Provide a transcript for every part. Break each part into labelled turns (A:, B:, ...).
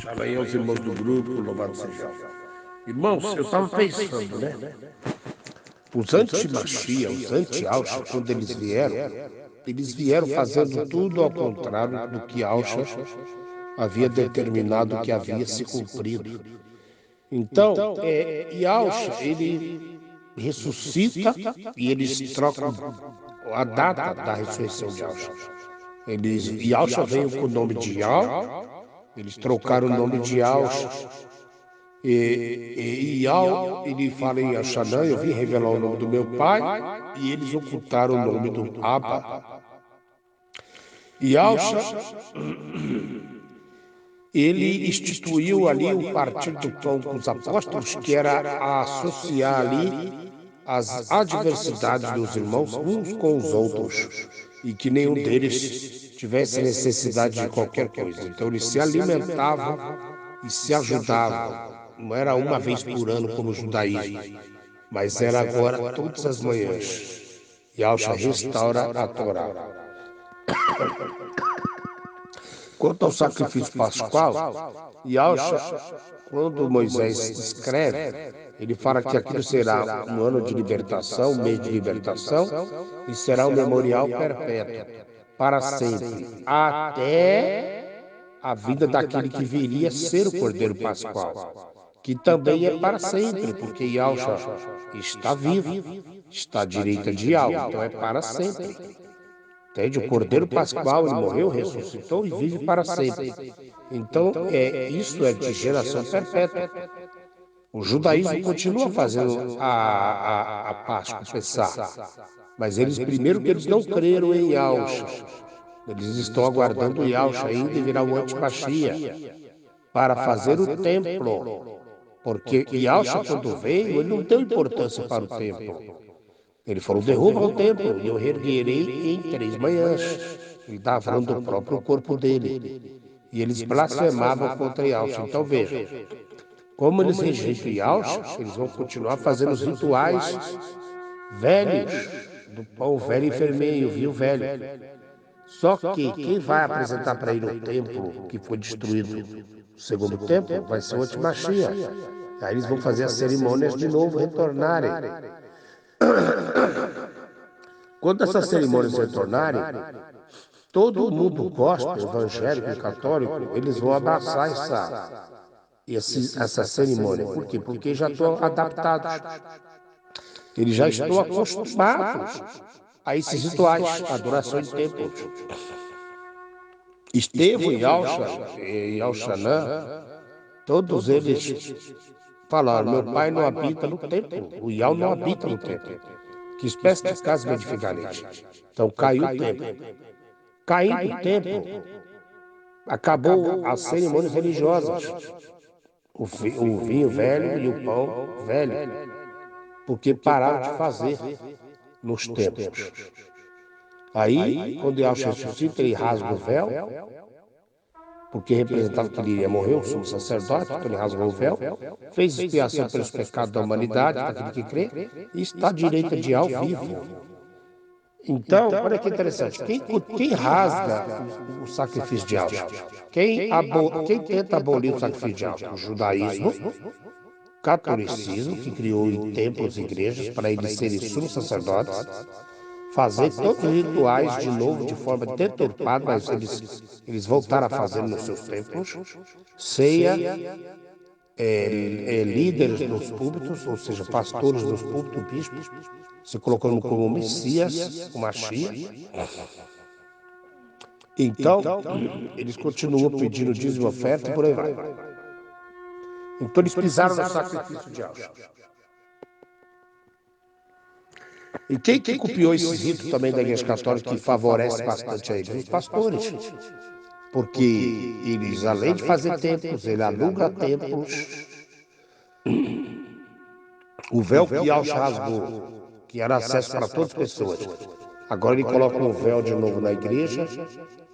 A: Fala aí aos irmãos do grupo, louvado seja. Irmãos, eu estava pensando, né? Os anti-Machia, os anti-Alcha, quando eles vieram fazendo tudo ao contrário do que Alcha havia determinado que havia se cumprido. Então, e Alcha, ele ressuscita e eles trocam a data da ressurreição de Alcha. E Alcha veio com o nome de Yal, eles trocaram o nome de Alcha. E Yal, ele fala em Alxanã, eu vim revelar o nome do meu pai, e eles ocultaram o nome do Abba. E Alcha, ele instituiu ali o partido do pão com os apóstolos, que era associar ali as adversidades dos irmãos uns com os outros, e que nenhum deles tivesse necessidade de qualquer coisa. Então eles se alimentavam e se ajudavam. Não era uma vez por ano como o judaísmo, mas era agora todas as manhãs. E Alcha restaura a Torá. Quanto ao sacrifício pascual, Yalcha, quando Moisés escreve, ele fala que aquilo será um ano de libertação, um mês de libertação, e será um memorial perpétuo, para sempre, até a vida daquele que viria ser o Cordeiro Pascual, que também é para sempre, porque Yalcha está vivo, está à direita de Yahweh, então é para sempre. Entende? O Cordeiro Pascual, ele morreu, ressuscitou e vive para sempre. Então, isso é de geração perpétua. O judaísmo continua fazendo a Páscoa, o Pessá, mas eles primeiro que eles não creram em Yahusha. Eles estão aguardando Yahusha ainda e virar o anti-Machia para fazer o templo. Porque Yahusha, quando veio, ele não deu importância para o templo. Ele falou, derruba o templo e eu reerguerei em 3 manhãs. Ele estava falando do próprio corpo dele. E eles blasfemavam contra Yahusha. Então veja, como eles rejeitam Yahusha, eles vão continuar fazendo os rituais velhos, do pão velho e vermelho, vinho velho. Só que quem vai apresentar para ele o templo que foi destruído no segundo templo vai ser o anti-Machia. Aí eles vão fazer as cerimônias de novo, retornarem. Quando essas cerimônias retornarem, todo mundo gospel, evangélico e católico, eles vão abraçar essa cerimônia. Por quê? Porque já estão adaptados. Eles já estão acostumados a esses rituais, a adoração de templos. Estevão e Alxanã, todos eles falaram, meu pai não habita no templo, o Yahweh não habita no templo. Que espécie de casa me edificarei? Então caiu o templo. Caindo o templo, acabou as cerimônias religiosas. O vinho velho e o pão velho. Porque pararam de fazer nos templos. Aí, quando Yahshua ressuscita, ele rasga o véu, porque representava que ele iria morrer, o sumo sacerdote, então ele rasgou o véu, fez expiação pelos pecados da humanidade, daquele que crê, e está à direita de Yahweh vivo. Então, olha que interessante, quem rasga o sacrifício de Yahshua? Quem tenta abolir o sacrifício de Yahshua? O judaísmo, o catolicismo, que criou templos e igrejas para eles serem sumos sacerdotes, fazer todos os rituais de novo de forma deturpada, mas eles voltaram a fazer nos seus templos, ceia, líderes nos púlpitos, ou seja, pastores nos púlpitos, bispos, se colocando como Messias, o Machia. Então, eles continuam pedindo dízimo e oferta e por aí vai. Então, eles pisaram no sacrifício de Yahshua. E quem que copiou esse rito também da Igreja Católica que favorece bastante a eles? Os pastores. Porque eles, além de fazer templos, ele aluga templos. O véu que Yahshua rasgou, que era acesso para todas as pessoas. Agora ele coloca um véu de novo na igreja,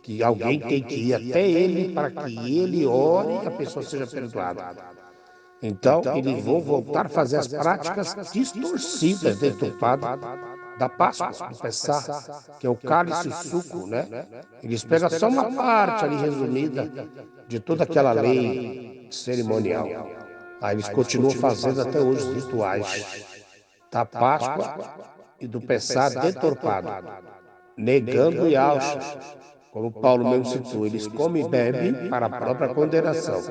A: que alguém tem que ir até ele para que ele ore e a pessoa seja perdoada. Então, eles vão voltar a fazer as práticas distorcidas, deturpadas, da Páscoa, do Pessah, que é o cálice e o suco, né? Eles pegam só uma parte ali resumida de toda aquela lei cerimonial. Aí eles continuam fazendo até hoje os rituais da Páscoa e do Pessah deturpado, negando Yahshua, como Paulo mesmo citou, eles comem e bebem para a própria condenação.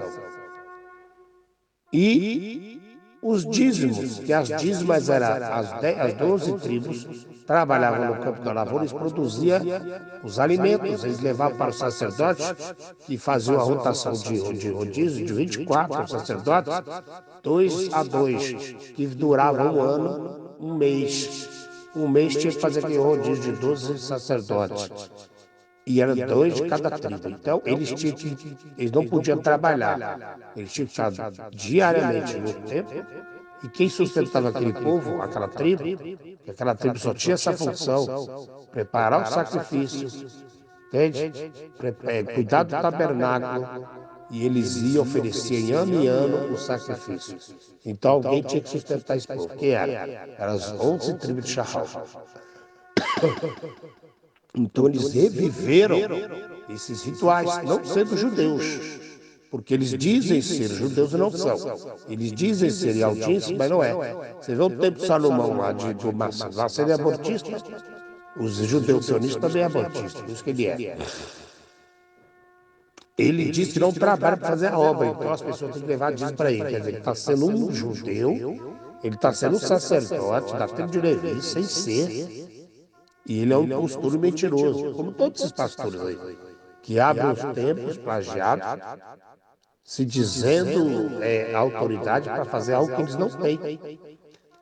A: E os dízimos, que as dízimas eram as 12 tribos, trabalhavam no campo da lavoura, eles produziam os alimentos, eles levavam para os sacerdotes, que faziam a rotação de rodízio de 24 sacerdotes, 2 a 2, que durava um ano, um mês. Um mês tinha que fazer aquele rodízio de 12 sacerdotes. E eram 2 de cada tribo. Então, eles não podiam trabalhar. Eles tinham que estar diariamente no templo. E quem sustentava aquele povo, aquela tribo só tinha essa função: preparar os sacrifícios, entende? Cuidar do tabernáculo. E eles iam oferecer em ano o sacrifício. Então, alguém tinha que sustentar esse povo. Quem era? Eram as 11 tribos de Shahal. Então eles reviveram esses rituais, não sendo judeus, porque eles dizem ser judeus e não são. Eles dizem ser Yaldins, mas não é. Você vê o tempo de Salomão lá do Massa, lá se ele é abortista, os judeus sionistas também é abortista, por isso que ele é. Ele diz que não trabalha para fazer a obra, então as pessoas têm que levar dízimo para ele. Quer dizer, ele está sendo um judeu, ele está sendo um sacerdote da tribo de Levi, sem ser. E ele é um impostor mentiroso, como todos esses pastores aí, que abrem os templos plagiados, se dizendo autoridade para fazer algo que eles não têm.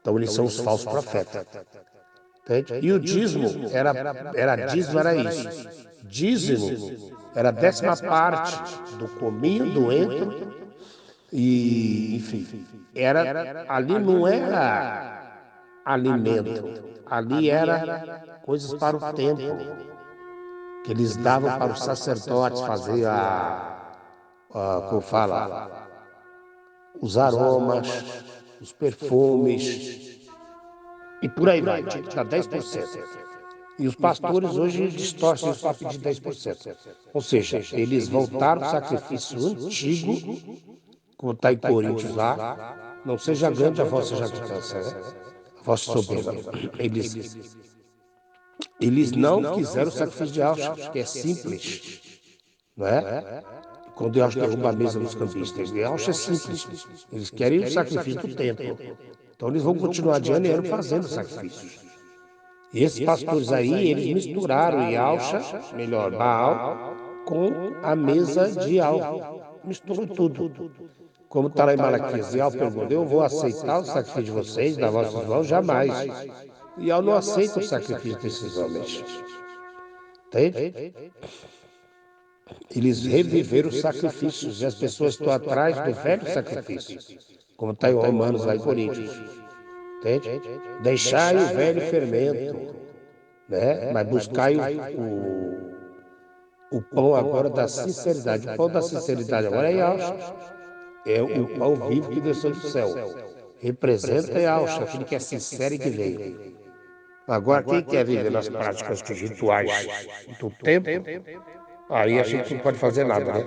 A: Então eles são os falsos profetas. Entende? E o dízimo era isso. Dízimo era a 10ª parte do cominho, do entro, e enfim, ali não era alimento. Ali era coisas para o templo, que eles davam para os sacerdotes fazer como fala, os aromas, os perfumes, e por aí vai, tinha que dar 10%. E os pastores hoje distorcem isso para pedir 10%. Ou seja, eles voltaram ao sacrifício antigo, como está em Coríntios lá, não seja grande a vossa jactância, né? Vossa soberba. Eles não quiseram o sacrifício de Yahshua, que é simples, não é? Quando Yahshua derruba a mesa dos cambistas, Yahshua é simples. Eles querem o sacrifício do templo. Então eles vão continuar de ano em ano fazendo sacrifícios. E esses pastores aí, eles misturaram Yahshua, melhor, Baal, com a mesa de Yahweh. Misturou tudo. Como está lá em Malaquias, Yahweh perguntou: eu vou aceitar o sacrifício de vocês, da vossas mãos? Jamais. E Yahweh não aceita o sacrifício desses homens. Entende? Eles reviveram os sacrifícios e as pessoas estão atrás do velho sacrifício, como está em Romanos lá em Coríntios. Entende? Deixai o velho fermento, né? Mas buscai o pão agora da sinceridade. O pão da sinceridade agora é Yahshua. É o pão vivo que desceu do céu. Representa Yahshua, aquele que é sincero e que veio. Agora, quem quer viver nas práticas dos rituais do tempo, aí a gente não pode fazer nada, né?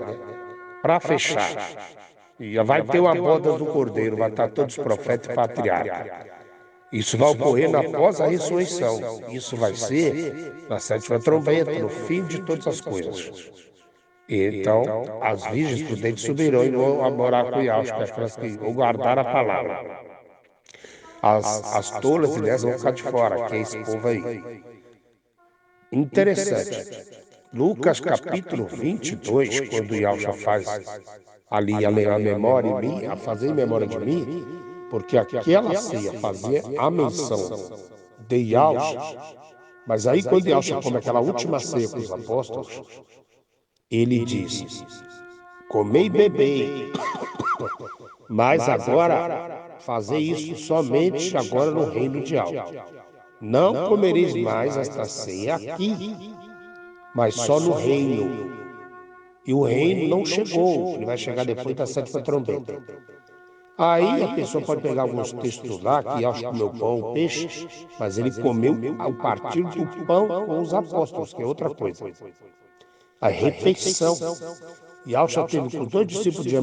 A: Para fechar, e vai ter uma boda do Cordeiro, vai estar todos os profetas e patriarcas. Isso vai ocorrer após a ressurreição. Isso vai ser na 7ª trombeta, no fim de todas as coisas. Então, as virgens prudentes subirão e vão morar com Yahshua, aquelas que vão guardar a palavra. As tolas, aliás, vão ficar de fora, que é esse povo aí. Interessante. Lucas capítulo 22, quando Yahshua faz ali a memória em mim, a fazer memória de mim, porque aquela ceia fazia a menção de Yahshua, mas aí quando Yahshua come aquela última ceia com os apóstolos, ele diz: comei e bebei, mas agora fazei isso somente agora no reino de Yahweh. Não comereis mais esta ceia aqui, mas só no reino. E o reino não chegou, ele vai chegar depois da 7ª trombeta. Aí a pessoa pode pegar alguns textos lá que Yahshua comeu pão, ou peixe, mas ele comeu ao partir do pão com os apóstolos, que é outra coisa. A refeição. Yahshua teve com 2 discípulos de